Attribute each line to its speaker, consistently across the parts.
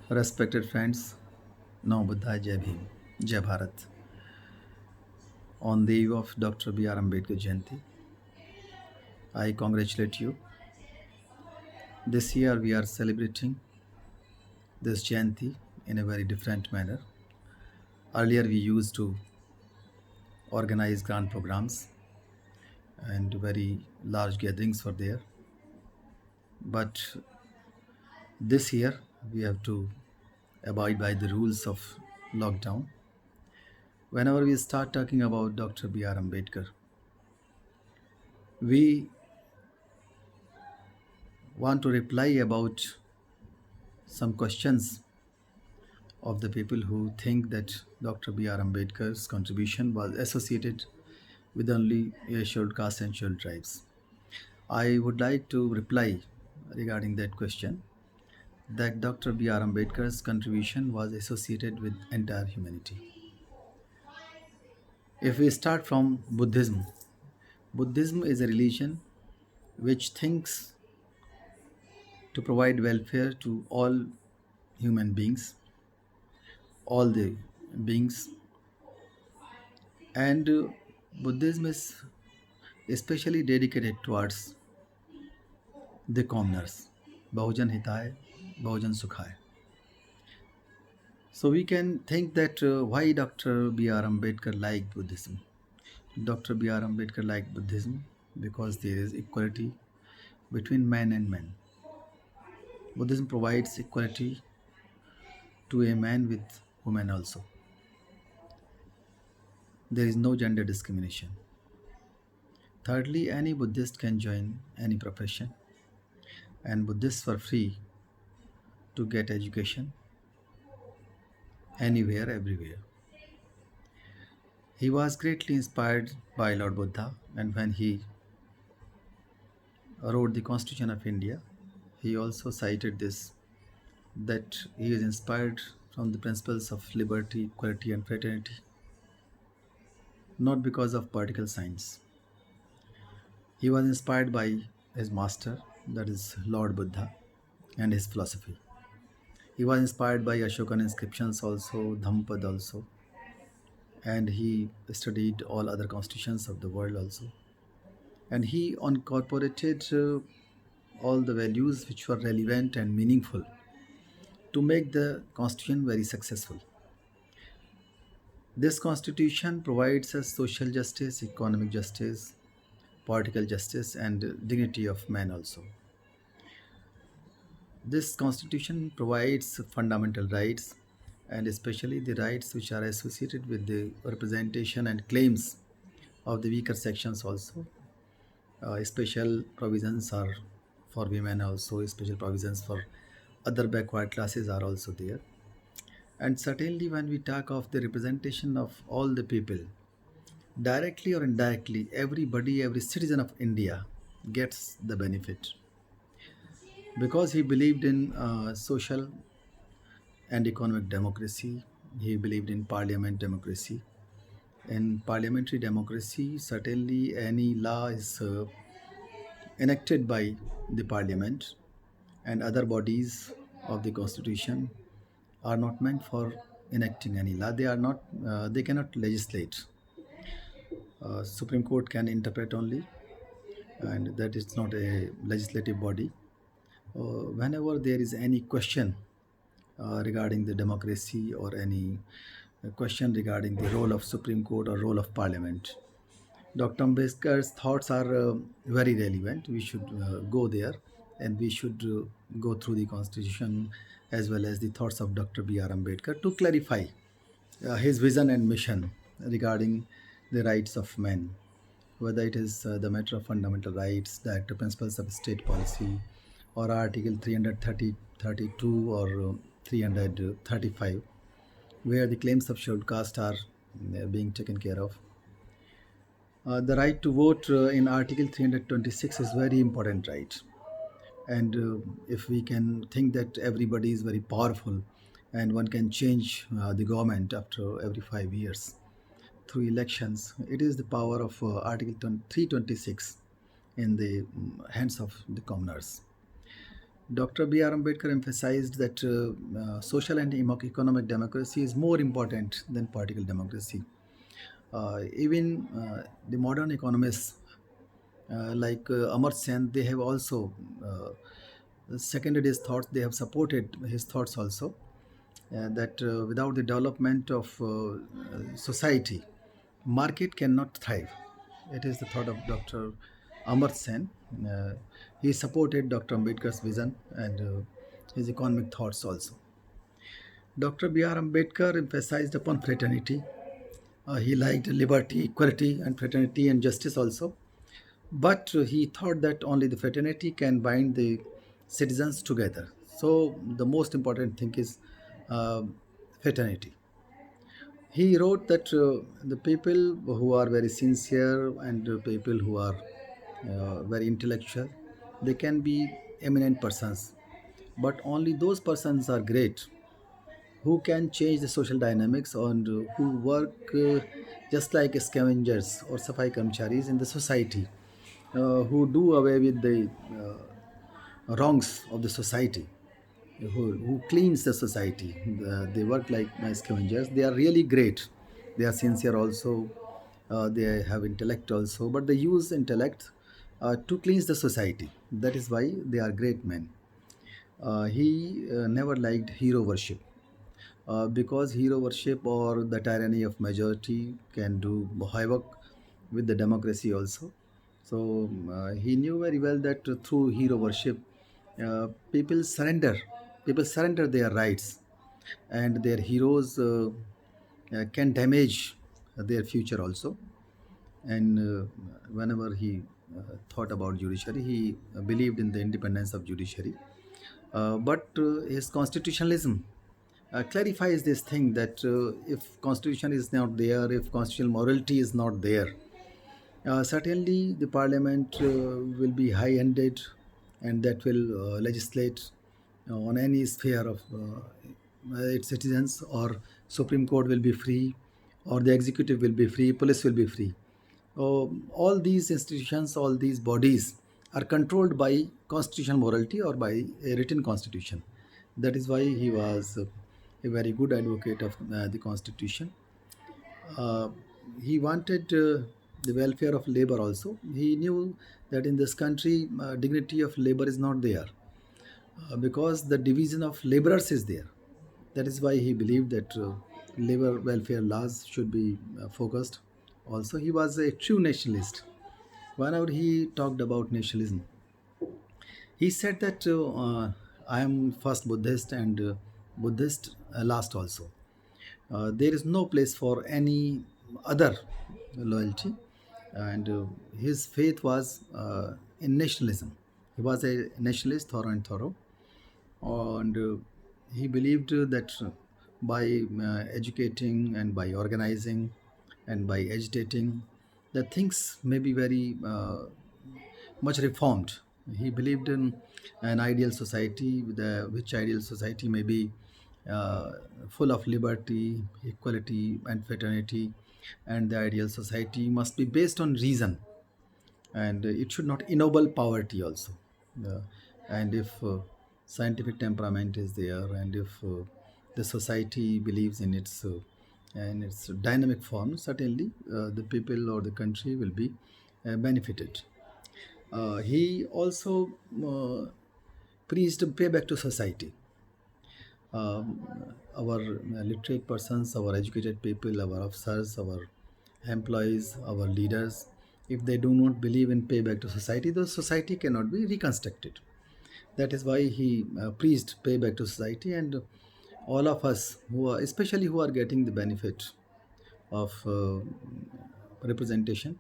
Speaker 1: Respected friends, Namo Buddhaya Jai Bhim, Jai Bharat. On the eve of Dr. B.R. Ambedkar Jayanti, I congratulate you. This year we are celebrating this Jayanti in a very different manner. Earlier we used to organize grand programs and very large gatherings were there. But this year we have to abide by the rules of lockdown. Whenever we start talking about Dr. B.R. Ambedkar, we want to reply about some questions of the people who think that Dr. B.R. Ambedkar's contribution was associated with only scheduled caste and scheduled tribes. I would like to reply regarding that question that Dr. B.R. Ambedkar's contribution was associated with entire humanity. If we start from Buddhism, Buddhism is a religion which thinks to provide welfare to all human beings, all the beings, and Buddhism is especially dedicated towards the commoners. Bahujan Hitay, Bahujan Sukhay. So we can think that why Dr. B.R. Ambedkar liked Buddhism. Dr. B.R. Ambedkar liked Buddhism because there is equality between man and man. Buddhism provides equality to a man with woman also. There is no gender discrimination. Thirdly, any Buddhist can join any profession, and Buddhists were free to get education anywhere, everywhere. He was greatly inspired by Lord Buddha, and when he wrote the Constitution of India, he also cited this that he is inspired from the principles of liberty, equality, and fraternity, not because of particle science. He was inspired by his master, that is Lord Buddha, and his philosophy. He was inspired by Ashokan inscriptions also, Dhampad also, and he studied all other constitutions of the world also. And he incorporated all the values which were relevant and meaningful to make the constitution very successful. This constitution provides us social justice, economic justice, political justice, and dignity of man also. This constitution provides fundamental rights, and especially the rights which are associated with the representation and claims of the weaker sections also. Special provisions are for women also, special provisions for other backward classes are also there. And certainly, when we talk of the representation of all the people, directly or indirectly, everybody, every citizen of India gets the benefit because he believed in social and economic democracy. He believed in parliament democracy. In parliamentary democracy, certainly any law is enacted by the parliament, and other bodies of the constitution are not meant for enacting any law. They are not. They cannot legislate. Supreme Court can interpret only, and that is not a legislative body. Whenever there is any question regarding the democracy or any question regarding the role of Supreme Court or role of Parliament, Dr. Ambedkar's thoughts are very relevant. We should go there and we should go through the Constitution as well as the thoughts of Dr. B.R. Ambedkar to clarify his vision and mission regarding the rights of men, whether it is the matter of fundamental rights, the active principles of state policy, or Article 332 or 335, where the claims of scheduled caste are being taken care of. The right to vote in Article 326 is very important right. And if we can think that everybody is very powerful and one can change the government after every 5 years through elections, it is the power of Article 326 in the hands of the commoners. Dr. B.R. Ambedkar emphasized that social and economic democracy is more important than political democracy. Even the modern economists like Amar Sen, they have also seconded his thoughts. They have supported his thoughts also that without the development of society, market cannot thrive. It is the thought of Dr. Amar Sen. Uh, he supported Dr. Ambedkar's vision and his economic thoughts also. Dr. B.R. Ambedkar emphasized upon fraternity. He liked liberty, equality, and fraternity and justice also. But he thought that only the fraternity can bind the citizens together. So the most important thing is uh, fraternity. He wrote that the people who are very sincere and people who are very intellectual, they can be eminent persons. But only those persons are great who can change the social dynamics and who work just like scavengers or safai karmcharis in the society, who do away with the wrongs of the society, who cleans the society. They work like scavengers. They are really great. They are sincere also. They have intellect also, but they use intellect to cleanse the society. That is why they are great men. He never liked hero worship because hero worship or the tyranny of majority can do havoc with the democracy also. So he knew very well that through hero worship, uh, people surrender, people surrender their rights, and their heroes can damage their future also. And whenever he thought about judiciary, he believed in the independence of judiciary. But his constitutionalism clarifies this thing that if constitution is not there, if constitutional morality is not there, certainly the parliament will be high-ended, and that will legislate on any sphere of its citizens, or Supreme Court will be free, or the executive will be free, police will be free. All these institutions, all these bodies are controlled by constitutional morality or by a written constitution. That is why he was a very good advocate of the constitution. uh, he wanted the welfare of labor also. He knew that in this country, dignity of labor is not there because the division of laborers is there. That is why he believed that labor welfare laws should be focused. Also, he was a true nationalist. Whenever he talked about nationalism, he said that I am first Buddhist and Buddhist last also. There is no place for any other loyalty, and his faith was in nationalism. He was a nationalist thorough and thorough, and he believed that by educating and by organizing and by agitating, the things may be very much reformed. He believed in an ideal society, which ideal society may be uh, full of liberty, equality, and fraternity, and the ideal society must be based on reason, and it should not ennoble poverty also. Uh, and if scientific temperament is there, and if the society believes in its dynamic form, certainly the people or the country will be benefited. He also preached payback to society. Our literate persons, our educated people, our officers, our employees, our leaders, if they do not believe in payback to society, the society cannot be reconstructed. That is why he preached payback to society, and all of us who are, especially who are getting the benefit of representation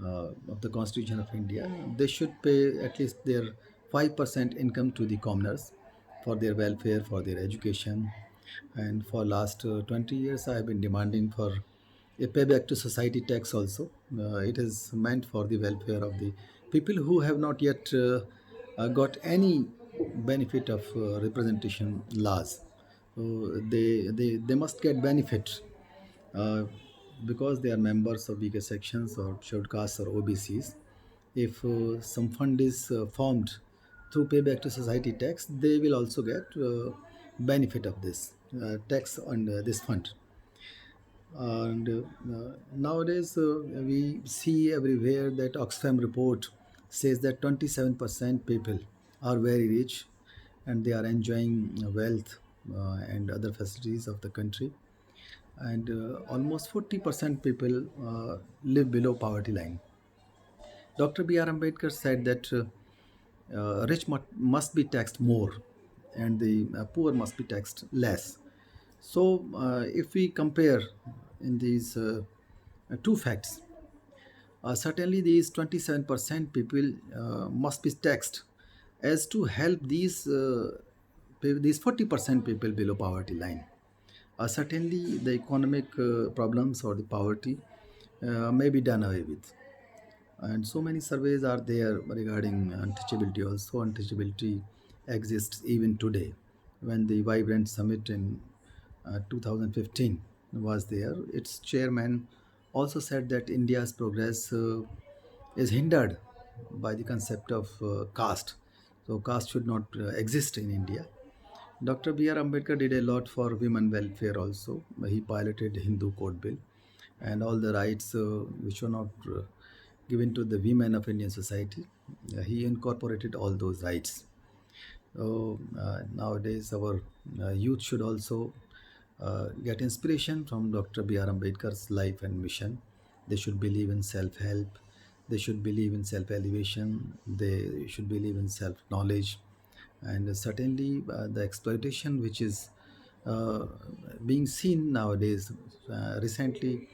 Speaker 1: of the Constitution of India, they should pay at least their 5% income to the commoners for their welfare, for their education. And for last 20 years, I have been demanding for a payback to society tax also. It is meant for the welfare of the people who have not yet got any benefit of representation laws. So they must get benefit uh, because they are members of weaker sections or short castes or OBCs. If some fund is formed through payback to society tax, they will also get benefit of this tax on this fund. And nowadays, we see everywhere that Oxfam report says that 27% people are very rich and they are enjoying wealth and other facilities of the country. And almost 40% people live below poverty line. Dr. B.R. Ambedkar said that rich must be taxed more and the poor must be taxed less. So, if we compare in these two facts, certainly these 27% people must be taxed as to help these 40% people below poverty line. Certainly, the economic problems or the poverty may be done away with. And so many surveys are there regarding untouchability. Also, untouchability exists even today. When the Vibrant Summit in 2015 was there, its chairman also said that India's progress is hindered by the concept of caste. So, caste should not exist in India. Dr. B.R. Ambedkar did a lot for women welfare also. He piloted Hindu Code Bill and all the rights which were not given to the women of Indian society. He incorporated all those rights. So nowadays, our youth should also get inspiration from Dr. B.R. Ambedkar's life and mission. They should believe in self help, they should believe in self elevation, they should believe in self knowledge, and certainly the exploitation which is uh, being seen nowadays. Recently,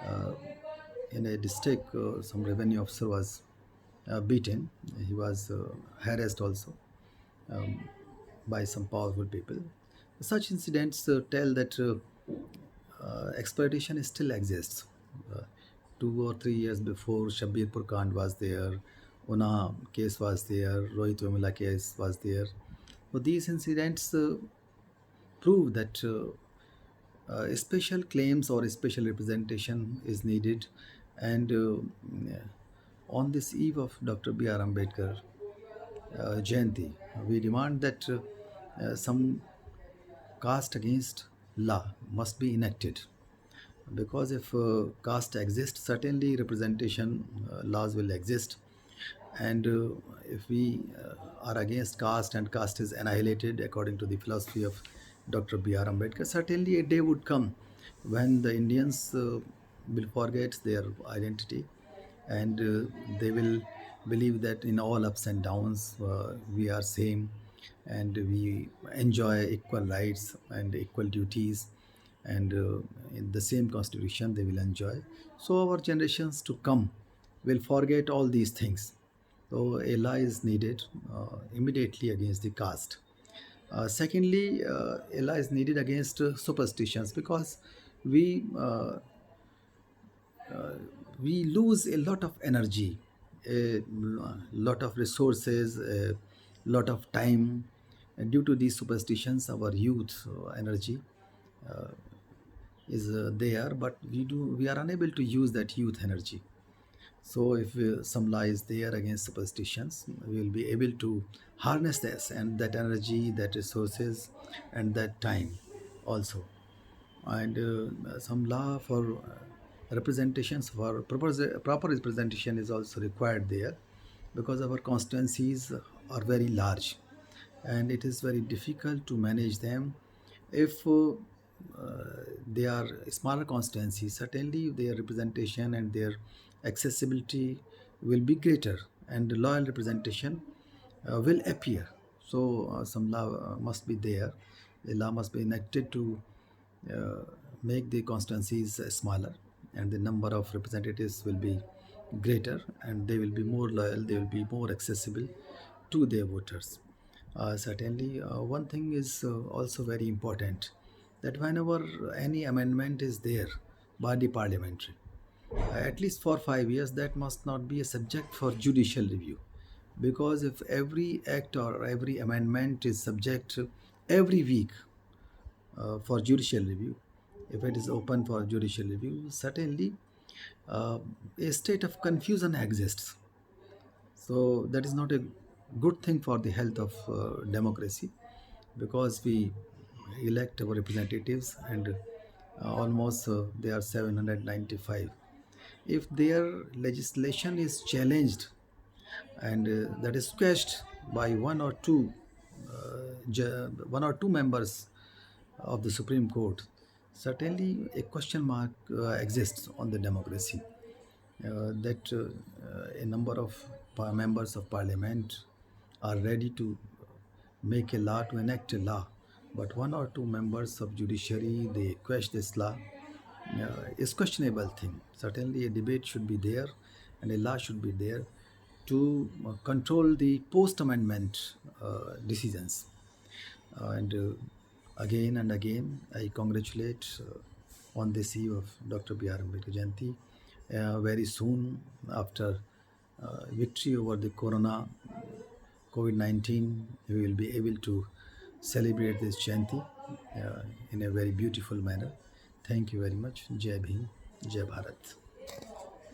Speaker 1: uh, in a district, some revenue officer was beaten. He was harassed also by some powerful people. Such incidents tell that exploitation still exists. Uh, 2 or 3 years before, Shabbirpur Kand was there, Una case was there, Rohit Vemula case was there. So these incidents prove that special claims or special representation is needed. And on this eve of Dr. B.R. Ambedkar Jayanti, we demand that some caste against law must be enacted, because if caste exists, certainly representation laws will exist. And if we are against caste and caste is annihilated according to the philosophy of Dr. B.R. Ambedkar, certainly a day would come when the Indians will forget their identity, and they will believe that in all ups and downs we are same and we enjoy equal rights and equal duties, and in the same constitution they will enjoy. So our generations to come will forget all these things. So a law is needed immediately against the caste. Secondly, a law is needed against superstitions, because we uh, we lose a lot of energy, a lot of resources, a lot of time, and due to these superstitions, our youth energy is there, but we are unable to use that youth energy. So, if some law is there against superstitions, we will be able to harness this and that energy, that resources, and that time also. And some law for representations for proper representation is also required there, because our constituencies are very large and it is very difficult to manage them. If they are smaller constituencies, certainly their representation and their accessibility will be greater and loyal representation will appear. So, some law must be there. A law must be enacted to uh, make the constituencies smaller, and the number of representatives will be greater, and they will be more loyal, they will be more accessible to their voters. Certainly, one thing is also very important, that whenever any amendment is there by the parliamentary, at least for 5 years, that must not be a subject for judicial review. Because if every act or every amendment is subject every week for judicial review, if it is open for judicial review, certainly uh, a state of confusion exists. So that is not a good thing for the health of democracy, because we elect our representatives, and almost they are 795. If their legislation is challenged, and that is squashed by one or two members of the Supreme Court, certainly a question mark exists on the democracy. That a number of members of parliament are ready to make a law, to enact a law, but one or two members of judiciary, they question this law. Is questionable thing. Certainly a debate should be there, and a law should be there to control the post amendment decisions. And again and again, I congratulate on this eve of Dr. B.R. Ambedkar Jayanti. Very soon after victory over the Corona COVID 19, we will be able to celebrate this Jayanti in a very beautiful manner. Thank you very much. Jai Bhim, Jai Bharat.